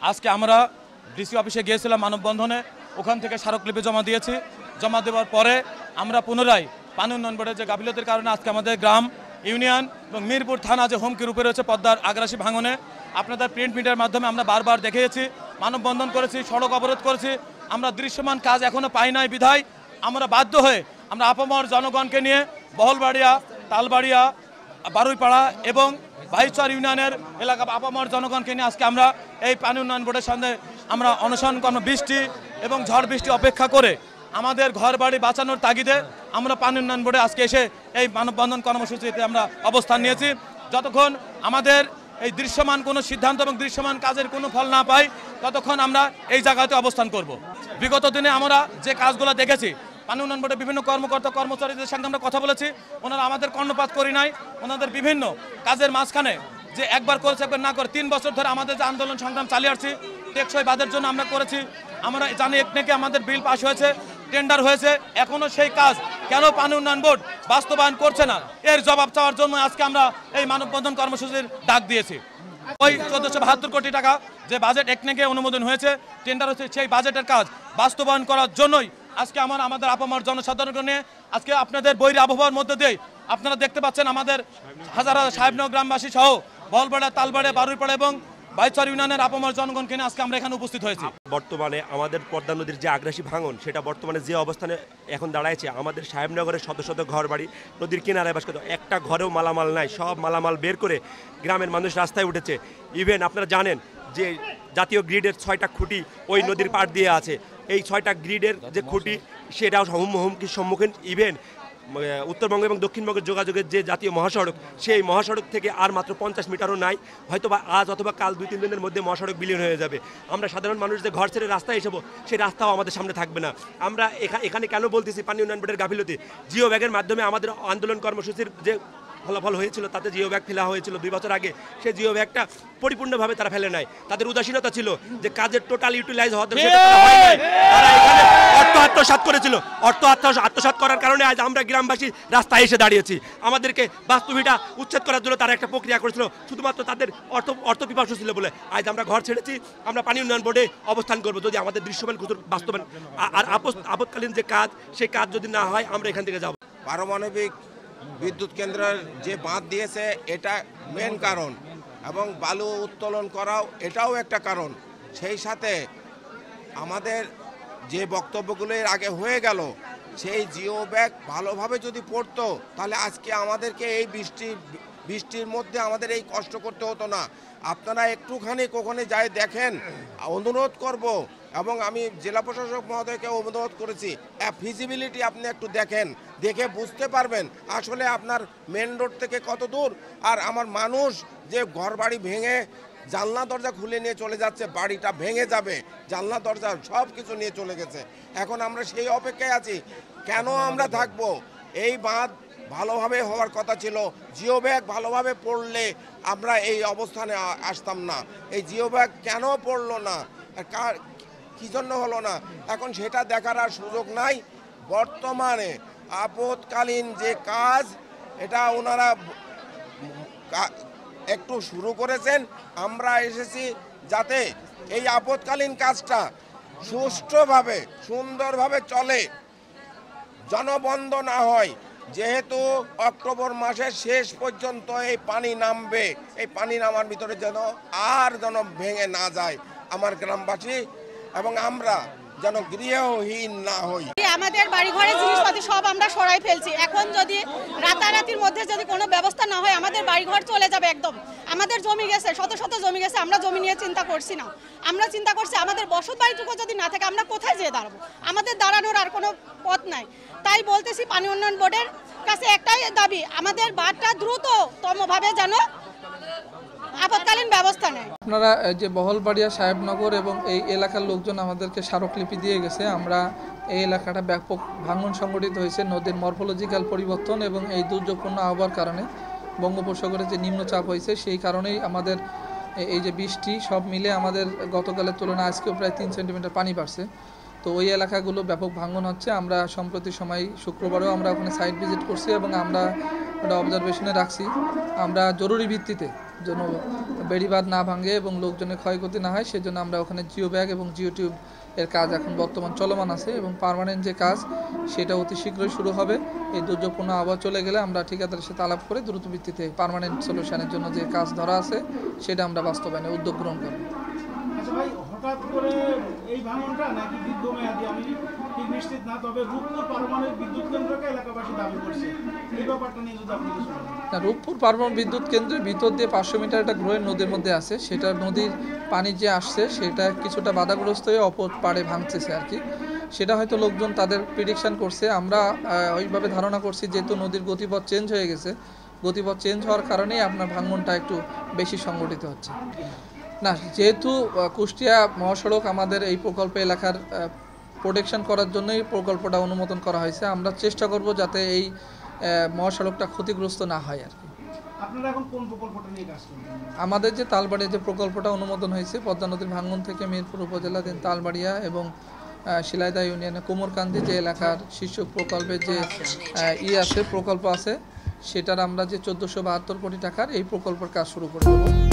আজকে আমরা ডিসি অফিসে গিয়েছিলাম মানববন্ধনে, ওখান থেকে স্মারকলিপি জমা দিয়েছি। জমা দেওয়ার পরে আমরা পুনরায় পানি উন্নয়ন বোর্ডের যে গাফিলতির কারণে আজকে আমাদের গ্রাম, ইউনিয়ন এবং মিরপুর থানা যে হুমকির উপরে রয়েছে পদ্মার আগ্রাসী ভাঙনে, আপনাদের প্রিন্ট মিডিয়ার মাধ্যমে আমরা বারবার দেখিয়েছি, মানববন্ধন করেছি, সড়ক অবরোধ করেছি। আমরা দৃশ্যমান কাজ এখনও পাই নাই বিধায় আমরা বাধ্য হয়ে আমরা আপামর জনগণকে নিয়ে বহলবাড়িয়া, তালবাড়িয়া, বারুইপাড়া এবং ভাইচর ইউনিয়নের এলাকা আপামর জনগণকে নিয়ে আজকে আমরা এই পানি উন্নয়ন বোর্ডের সামনে আমরা অনশন কর্ম, বৃষ্টি এবং ঝড় বৃষ্টি অপেক্ষা করে আমাদের ঘর বাড়ি বাঁচানোর তাগিদে আমরা পানি উন্নয়ন বোর্ডে আজকে এসে এই মানববন্ধন কর্মসূচিতে আমরা অবস্থান নিয়েছি। যতক্ষণ আমাদের এই দৃশ্যমান কোনো সিদ্ধান্ত এবং দৃশ্যমান কাজের কোনো ফল না পাই ততক্ষণ আমরা এই জায়গাতে অবস্থান করব। বিগত দিনে আমরা যে কাজগুলো দেখেছি, পানি উন্নয়ন বোর্ডের বিভিন্ন কর্মকর্তা কর্মচারীদের সঙ্গে আমরা কথা বলেছি, ওনারা আমাদের কর্ণপাত করি নাই। ওনাদের বিভিন্ন কাজের মাঝখানে যে একবার করেছে একবার না করে 3 বছর ধরে আমাদের যে আন্দোলন সংগ্রাম চালিয়ে আসছি, টেকসই বাঁধের জন্য আমরা করেছি। আমরা জানি একনেকে আমাদের বিল পাস হয়েছে, টেন্ডার হয়েছে, এখনও সেই কাজ কেন পানি উন্নয়ন বোর্ড বাস্তবায়ন করছে না, এর জবাব চাওয়ার জন্য আজকে আমরা এই মানববন্ধন কর্মসূচির ডাক দিয়েছি। ওই 1472 কোটি টাকা যে বাজেট একনেকে অনুমোদন হয়েছে, টেন্ডার হয়েছে, সেই বাজেটের কাজ বাস্তবায়ন করার জন্যই আজকে আমাদের আপামর জনসাধারণকে নিয়ে আজকে আপনাদের বৈরী আবহাওয়ার মধ্যে দিয়ে আপনারা দেখতে পাচ্ছেন আমাদের হাজার হাজার সাহেবনগর গ্রামবাসী সহ বহলবাড়া, তালবাড়া, বারুইপাড়া এবং ভাইচর ইউনিয়নের আপামর জনগণকে নিয়ে আজকে আমরা এখানে উপস্থিত হয়েছি। বর্তমানে আমাদের পদ্মা নদীর যে আগ্রাসী ভাঙন, সেটা বর্তমানে যে অবস্থানে এখন দাঁড়াইছে, আমাদের সাহেবনগরের শত শত ঘর বাড়ি নদীর কিনারায় বাস করতে, একটা ঘরেও মালামাল নাই, সব মালামাল বের করে গ্রামের মানুষ রাস্তায় উঠেছে। ইভেন আপনারা জানেন যে জাতীয় গ্রিডের 6টা খুঁটি ওই নদীর পাড় দিয়ে আছে। এই 6টা গ্রিডের যে খুঁটি সেটাও হুমকির সম্মুখীন। ইভেন উত্তরবঙ্গ এবং দক্ষিণবঙ্গের যোগাযোগের যে জাতীয় মহাসড়ক, সেই মহাসড়ক থেকে আর মাত্র 50 মিটারও নাই। হয়তো বা আজ অথবা কাল 2-3 দিনের মধ্যে মহাসড়ক বিলীন হয়ে যাবে। আমরা সাধারণ মানুষ যে ঘর ছেড়ে রাস্তায় এসব, সেই রাস্তাও আমাদের সামনে থাকবে না। আমরা এখানে কেন বলতেছি পানি উন্নয়ন বোর্ডের গাফিলতি? জিও ব্যাগের মাধ্যমে আমাদের আন্দোলন কর্মসূচির যে ফলাফল হয়েছিল, তাতে জিও ব্যাগ ফেলা হয়েছিল 2 বছর আগে। সেই জিও ব্যাগটা পরিপূর্ণভাবে তারা ফেলে নাই। তাদের উদাসীনতা ছিল যে কাজের টোটাল ইউটিলাইজ হওয়া দরকার, তারা এখানে অর্থ আত্মসাৎ করেছিল। অর্থ আত্মসাৎ করার কারণে আজ আমরা গ্রামবাসী রাস্তায় এসে দাঁড়িয়েছি। আমাদেরকে বাস্তুভিটা উচ্ছেদ করার জন্য তারা একটা প্রক্রিয়া করেছিল, শুধুমাত্র তাদের অর্থ পিপাসু ছিল বলে। আজ আমরা ঘর ছেড়েছি, আমরা পানি উন্নয়ন বোর্ডে অবস্থান করবো যদি আমাদের দৃশ্যমান বাস্তবায়ন আর আপৎকালীন যে কাজ, সেই কাজ যদি না হয় আমরা এখান থেকে যাব। পারমাণবিক বিদ্যুৎ কেন্দ্রের যে বাঁধ দিয়েছে এটা মেন কারণ, এবং বালু উত্তোলন করাও এটাও একটা কারণ। সেই সাথে আমাদের যে বক্তব্যগুলো এর আগে হয়ে গেল, সেই জিও ব্যাগ ভালোভাবে যদি পড়তো তাহলে আজকে আমাদেরকে এই বৃষ্টির মধ্যে আমাদের এই কষ্ট করতে হতো না। আপনারা একটুখানি কখনো যাই দেখেন, অনুরোধ করব, এবং আমি জেলা প্রশাসক মহোদয়কে অনুরোধ করেছি, ফিজিবিলিটি আপনি একটু দেখেন, দেখে বুঝতে পারবেন আসলে আপনার মেন রোড থেকে কত দূর। আর আমার মানুষ যে ঘর বাড়ি ভেঙে জানলা দরজা খুলে নিয়ে চলে যাচ্ছে, বাড়িটা ভেঙে যাবে, জানলা দরজা সব কিছু নিয়ে চলে গেছে। এখন আমরা সেই অপেক্ষায় আছি। কেন আমরা থাকবো? এই বাঁধ ভালোভাবে হওয়ার কথা ছিল। জিও ব্যাগ ভালোভাবে পড়লে আমরা এই অবস্থানে আসতাম না। এই জিও ব্যাগ কেন পড়লো না, কী জন্য হলো না, এখন সেটা দেখার আর সুযোগ নাই। বর্তমানে আপৎকালীন যে কাজ, এটা ওনারা একটু শুরু করেছেন। আমরা এসেছি যাতে এই আপৎকালীন কাজটা সুষ্ঠুভাবে সুন্দরভাবে চলে, জনবন্ধ না হয়। যেহেতু অক্টোবর মাসের শেষ পর্যন্ত এই পানি নামবে, এই পানি নামার ভিতরে যেন ভেঙে না যায় আমার গ্রামবাসী, এবং আমরা যেন গৃহহীন না হই। আমাদের বাড়ি ঘরের জিনিসপাতি সব আমরা সরাই ফেলছি। এখন যদি রাতারাতির মধ্যে যদি কোনো ব্যবস্থা না হয়, আমাদের বাড়িঘর চলে যাবে একদম। আমাদের জমি গেছে, শত শত জমি গেছে, আমরা জমি নিয়ে চিন্তা করছি না। আমরা চিন্তা করছি আমাদের বসত বাড়িটুকু যদি না থাকে আমরা কোথায় যেয়ে দাঁড়াবো? আমাদের দাঁড়ানোর আর কোনো পথ নাই। তাই বলতেছি পানি উন্নয়ন বোর্ডের কাছে একটাই দাবি, আমাদের বাঁধটা দ্রুততমভাবে যেন আপৎকালীন ব্যবস্থা নেয়। আপনারা যে বহলবাড়িয়া, সাহেবনগর এবং এই এলাকার লোকজন আমাদেরকে স্মারকলিপি দিয়ে গেছে। আমরা এই এলাকাটা ব্যাপক ভাঙন সংঘটিত হয়েছে নদীর মরফোলজিক্যাল পরিবর্তন এবং এই দুর্যোগপূর্ণ আবহাওয়ার কারণে, বঙ্গোপসাগরে যে নিম্নচাপ হয়েছে সেই কারণেই আমাদের এই যে বৃষ্টি সব মিলে আমাদের গতকালের তুলনায় আজকেও প্রায় 3 সেন্টিমিটার পানি বাড়ছে। তো ওই এলাকাগুলো ব্যাপক ভাঙন হচ্ছে। আমরা সম্প্রতি সময় শুক্রবারেও আমরা ওখানে সাইট ভিজিট করছি এবং আমরা ওটা অবজারভেশনে রাখছি। আমরা জরুরি ভিত্তিতে যেন বেড়িবাঁধ না ভাঙে এবং লোকজনের ক্ষয়ক্ষতি না হয় সেজন্য আমরা ওখানে জিও ব্যাগ এবং জিও টিউব এর কাজ এখন বর্তমান চলমান আছে এবং পার্মানেন্ট যে কাজ সেটা অতি শীঘ্রই শুরু হবে। এই দুর্যোগপূর্ণ আবহাওয়া চলে গেলে আমরা ঠিকাদারের সাথে আলাপ করে দ্রুত ভিত্তিতে পার্মানেন্ট সলিউশনের জন্য যে কাজ ধরা আছে সেটা আমরা বাস্তবায়নে উদ্যোগ গ্রহণ করব। আচ্ছা ভাই, হঠাৎ করে এই ভাঙনটা নাকি দীর্ঘমেয়াদী আমি ঠিক নিশ্চিত না, তবে রূপপুর পারমাণবিক বিদ্যুৎ কেন্দ্রকে এলাকাবাসী দাবি করছে, এই ব্যাপারটা নিয়ে যদি আপনি কিছু বলেন। না, রূপপুর পারমাণবিক বিদ্যুৎ কেন্দ্রের ভিতর দিয়ে 500 মিটার একটা গ্রোয়ের নদীর মধ্যে আছে, সেটা নদীর পানি যে আসছে সেটা কিছুটা বাধাগ্রস্ত হয়ে অপর পাড়ে ভাঙতেছে আর কি। সেটা হয়তো লোকজন তাদের প্রিডিকশন করছে, আমরা ওইভাবে ধারণা করছি যেহেতু নদীর গতিপথ চেঞ্জ হয়ে গেছে, গতিপথ চেঞ্জ হওয়ার কারণেই আপনার ভাঙনটা একটু বেশি সংগঠিত হচ্ছে। না, যেহেতু কুষ্টিয়া মহাসড়ক আমাদের এই প্রকল্প এলাকার প্রোটেকশন করার জন্যই প্রকল্পটা অনুমোদন করা হয়েছে। আমরা চেষ্টা করব যাতে এই মহাসড়কটা ক্ষতিগ্রস্ত না হয় আর কি। আপনারা এখন কোন প্রকল্পটা নিয়ে কাজ করছেন? আমাদের যে তালবাড়িয়া যে প্রকল্পটা অনুমোদন হয়েছে পদ্মা নদীর ভাঙ্গন থেকে মিরপুর উপজেলাধীন তালবাড়িয়া এবং শিলাইদা ইউনিয়নের কোমরকান্দি যে এলাকার শীর্ষ প্রকল্পের যে আছে প্রকল্প আছে সেটার আমরা যে 1472 কোটি টাকার এই প্রকল্পের কাজ শুরু করে দেবো।